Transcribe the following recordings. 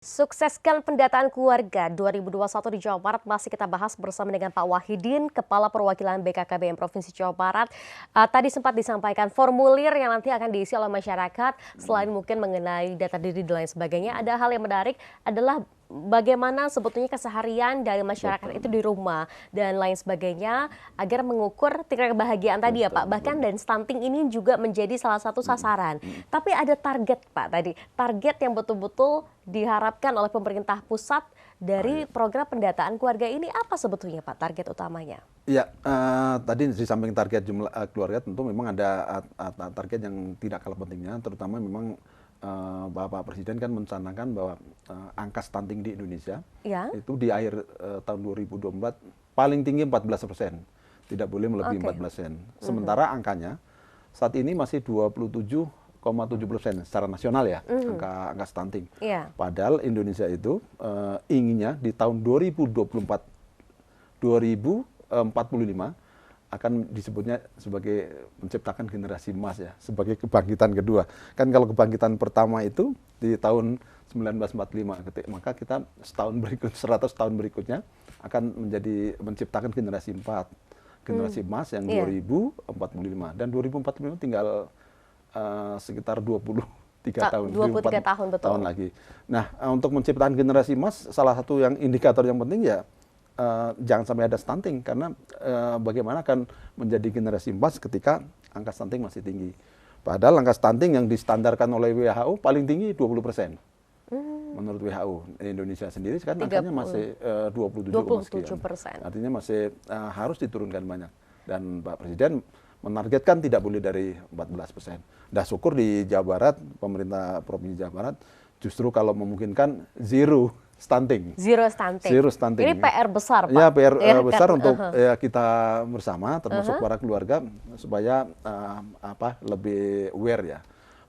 Sukseskan pendataan keluarga 2021 di Jawa Barat masih kita bahas bersama dengan Pak Wahidin, Kepala Perwakilan BKKBN Provinsi Jawa Barat. Tadi sempat disampaikan formulir yang nanti akan diisi oleh masyarakat, selain mungkin mengenai data diri dan lain sebagainya. Ada hal yang menarik adalah bagaimana sebetulnya keseharian dari masyarakat itu di rumah dan lain sebagainya agar mengukur tingkat kebahagiaan tadi ya Pak. Bahkan dan stunting ini juga menjadi salah satu sasaran. Tapi ada target Pak tadi, target yang betul-betul diharapkan oleh pemerintah pusat dari program pendataan keluarga ini apa sebetulnya Pak target utamanya? Iya, tadi di samping target jumlah keluarga tentu memang ada target yang tidak kalah pentingnya, terutama memang Bapak Presiden kan mencanangkan bahwa angka stunting di Indonesia itu di akhir tahun 2024 paling tinggi 14%, tidak boleh melebihi 14%. Sementara angkanya saat ini masih 27,7% secara nasional ya, angka stunting. Padahal Indonesia itu inginnya di tahun 2024, 2045 akan disebutnya sebagai menciptakan generasi emas ya, sebagai kebangkitan kedua. Kan kalau kebangkitan pertama itu di tahun 1945, maka kita setahun berikut, 100 tahun berikutnya akan menciptakan generasi 4, generasi emas yang 2045. Dan 2045 tinggal sekitar 23 tahun, 23 tahun betul. Tahun lagi. Nah, untuk menciptakan generasi emas, salah satu yang indikator yang penting ya jangan sampai ada stunting, karena bagaimana akan menjadi generasi emas ketika angka stunting masih tinggi. Padahal angka stunting yang distandarkan oleh WHO paling tinggi 20%. Menurut WHO, Indonesia sendiri sekarang angkanya masih 27%. Artinya masih harus diturunkan banyak. Dan Pak Presiden menargetkan tidak boleh dari 14%. Dah syukur di Jawa Barat, pemerintah Provinsi Jawa Barat justru kalau memungkinkan zero stunting. Zero stunting. Zero stunting. Ini PR besar, Pak. Ya, PR besar untuk kita bersama, termasuk para keluarga, supaya lebih aware ya.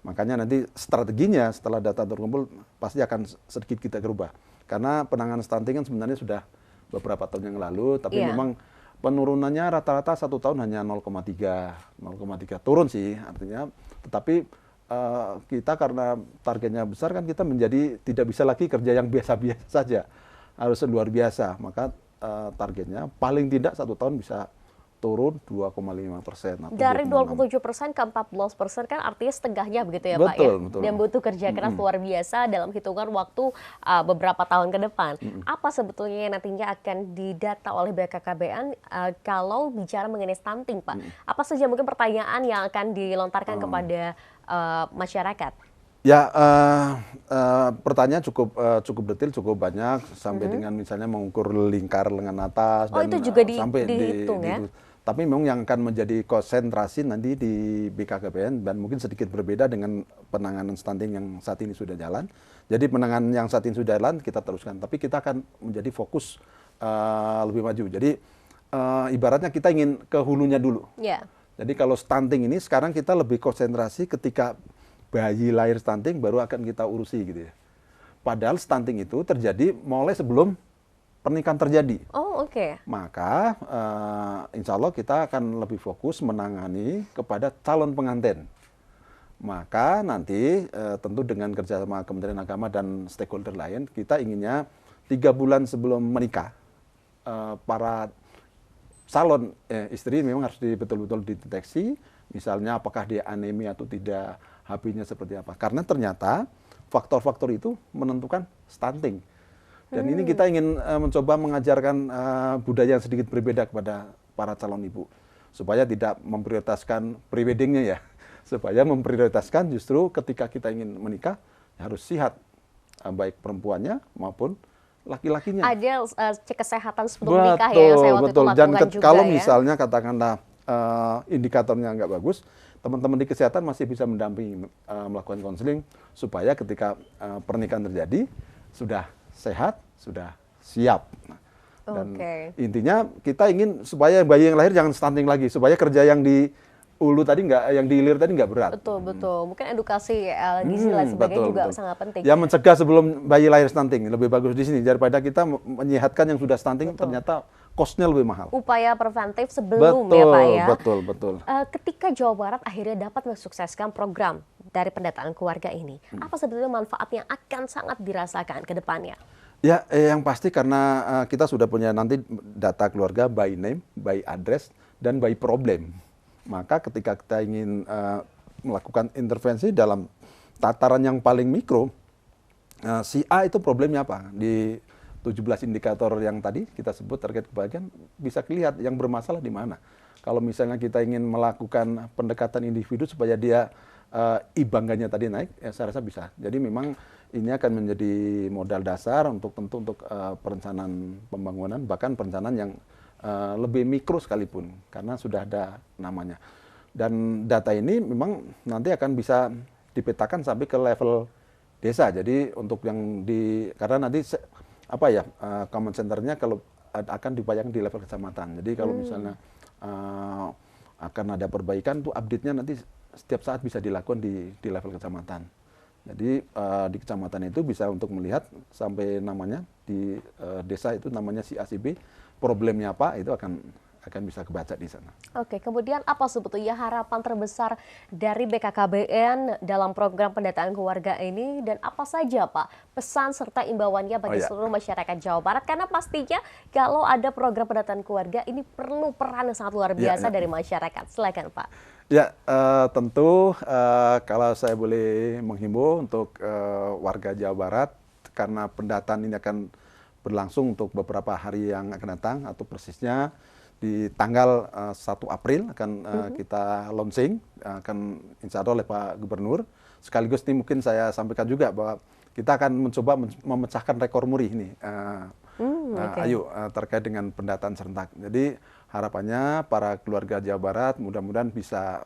Makanya nanti strateginya setelah data terkumpul pasti akan sedikit kita rubah. Karena penanganan stunting kan sebenarnya sudah beberapa tahun yang lalu, tapi memang penurunannya rata-rata 1 tahun hanya 0,3 turun sih artinya. Tetapi kita karena targetnya besar kan kita menjadi tidak bisa lagi kerja yang biasa-biasa saja, harus luar biasa. Maka targetnya paling tidak 1 tahun bisa turun 2,5%. Dari 27% ke 14% kan artinya setengahnya begitu ya Pak ya? Betul. Dan butuh kerja keras luar biasa dalam hitungan waktu beberapa tahun ke depan. Apa sebetulnya yang nantinya akan didata oleh BKKBN kalau bicara mengenai stunting Pak? Apa saja mungkin pertanyaan yang akan dilontarkan kepada masyarakat? Ya, pertanyaan cukup detail, cukup banyak, sampai dengan misalnya mengukur lingkar lengan atas dan itu juga sampai dihitung ya? Tapi memang yang akan menjadi konsentrasi nanti di BKKBN dan mungkin sedikit berbeda dengan penanganan stunting yang saat ini sudah jalan. Jadi penanganan yang saat ini sudah jalan kita teruskan, tapi kita akan menjadi fokus lebih maju. Jadi ibaratnya kita ingin ke hulunya dulu. Jadi kalau stunting ini sekarang kita lebih konsentrasi ketika bayi lahir stunting baru akan kita urusi gitu ya. Padahal stunting itu terjadi mulai sebelum pernikahan terjadi. Maka insya Allah kita akan lebih fokus menangani kepada calon pengantin. Maka nanti tentu dengan kerjasama Kementerian Agama dan stakeholder lain, kita inginnya 3 bulan sebelum menikah para calon istri memang harus betul-betul dideteksi, misalnya apakah dia anemia atau tidak, HB-nya seperti apa. Karena ternyata faktor-faktor itu menentukan stunting. Dan ini kita ingin mencoba mengajarkan budaya yang sedikit berbeda kepada para calon ibu. Supaya tidak memprioritaskan pre-weddingnya ya. Supaya memprioritaskan justru ketika kita ingin menikah, ya harus sehat. Baik perempuannya maupun laki-lakinya. Ada cek kesehatan sebelum nikah ya yang saya waktu itu lakukan juga kalau misalnya katakanlah indikatornya nggak bagus, teman-teman di kesehatan masih bisa mendampingi melakukan konseling supaya ketika pernikahan terjadi sudah sehat, sudah siap. Dan intinya kita ingin supaya bayi yang lahir jangan stunting lagi, supaya kerja yang di ulu tadi yang di hilir tadi nggak berat. Betul. Mungkin edukasi gizi dan sebagainya juga sangat penting. Ya, mencegah sebelum bayi lahir stunting lebih bagus di sini daripada kita menyehatkan yang sudah stunting ternyata cost-nya lebih mahal. Upaya preventif sebelum ya Pak ya. Betul. Ketika Jawa Barat akhirnya dapat mensukseskan program dari pendataan keluarga ini? Apa sebetulnya manfaat yang akan sangat dirasakan ke depannya? Ya, yang pasti karena kita sudah punya nanti data keluarga by name, by address, dan by problem. Maka ketika kita ingin melakukan intervensi dalam tataran yang paling mikro, si A itu problemnya apa? Di 17 indikator yang tadi kita sebut terkait kebahagiaan, bisa kelihatan yang bermasalah di mana. Kalau misalnya kita ingin melakukan pendekatan individu supaya dia bangganya tadi naik, ya saya rasa bisa. Jadi memang ini akan menjadi modal dasar untuk tentu untuk perencanaan pembangunan, bahkan perencanaan yang lebih mikro sekalipun, karena sudah ada namanya. Dan data ini memang nanti akan bisa dipetakan sampai ke level desa. Jadi untuk yang karena nanti command centernya kalau akan dibayang di level kecamatan. Jadi kalau misalnya akan ada perbaikan, tuh update-nya nanti setiap saat bisa dilakukan di level kecamatan. Jadi di kecamatan itu bisa untuk melihat sampai namanya di desa itu namanya si ACB, problemnya apa itu akan bisa kebaca di sana. Oke, kemudian apa sebetulnya harapan terbesar dari BKKBN dalam program pendataan keluarga ini dan apa saja Pak pesan serta imbauannya bagi seluruh masyarakat Jawa Barat? Karena pastinya kalau ada program pendataan keluarga ini perlu peran yang sangat luar biasa dari masyarakat. Silakan Pak. Ya, tentu kalau saya boleh menghimbau untuk warga Jawa Barat, karena pendataan ini akan berlangsung untuk beberapa hari yang akan datang, atau persisnya di tanggal 1 April akan kita launching, akan insya Allah oleh Pak Gubernur. Sekaligus ini mungkin saya sampaikan juga bahwa kita akan mencoba memecahkan rekor muri ini. Terkait dengan pendataan serentak. Jadi harapannya para keluarga Jawa Barat mudah-mudahan bisa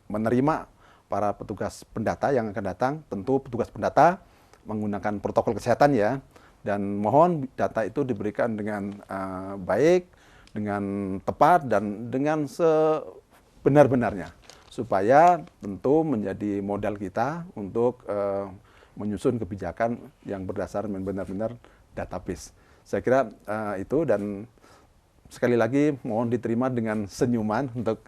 menerima para petugas pendata yang akan datang. Tentu petugas pendata menggunakan protokol kesehatan ya, dan mohon data itu diberikan dengan baik, dengan tepat, dan dengan sebenar-benarnya, supaya tentu menjadi modal kita untuk menyusun kebijakan yang berdasar benar-benar database. Saya kira itu, dan sekali lagi mohon diterima dengan senyuman untuk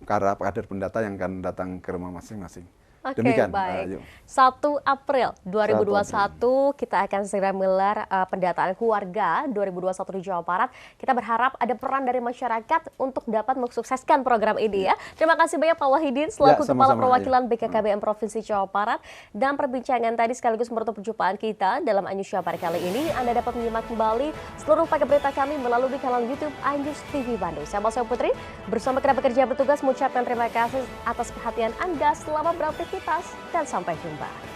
para kader pendata yang akan datang ke rumah masing-masing. Oke, Demikian, baik. 1 April 2021 kita akan segera menggelar pendataan keluarga 2021 di Jawa Barat. Kita berharap ada peran dari masyarakat untuk dapat mensukseskan program ini ya. Terima kasih banyak Pak Wahidin selaku Kepala Perwakilan BKKBN Provinsi Jawa Barat. Dan perbincangan tadi sekaligus menutup perjumpaan kita dalam iNews Jawa Barat kali ini. Anda dapat menyimak kembali seluruh paket berita kami melalui kanal YouTube iNews TV Bandung. Saya Mas Putri bersama kerabat kerja bertugas mengucapkan terima kasih atas perhatian Anda selama beraktivitas dan sampai jumpa.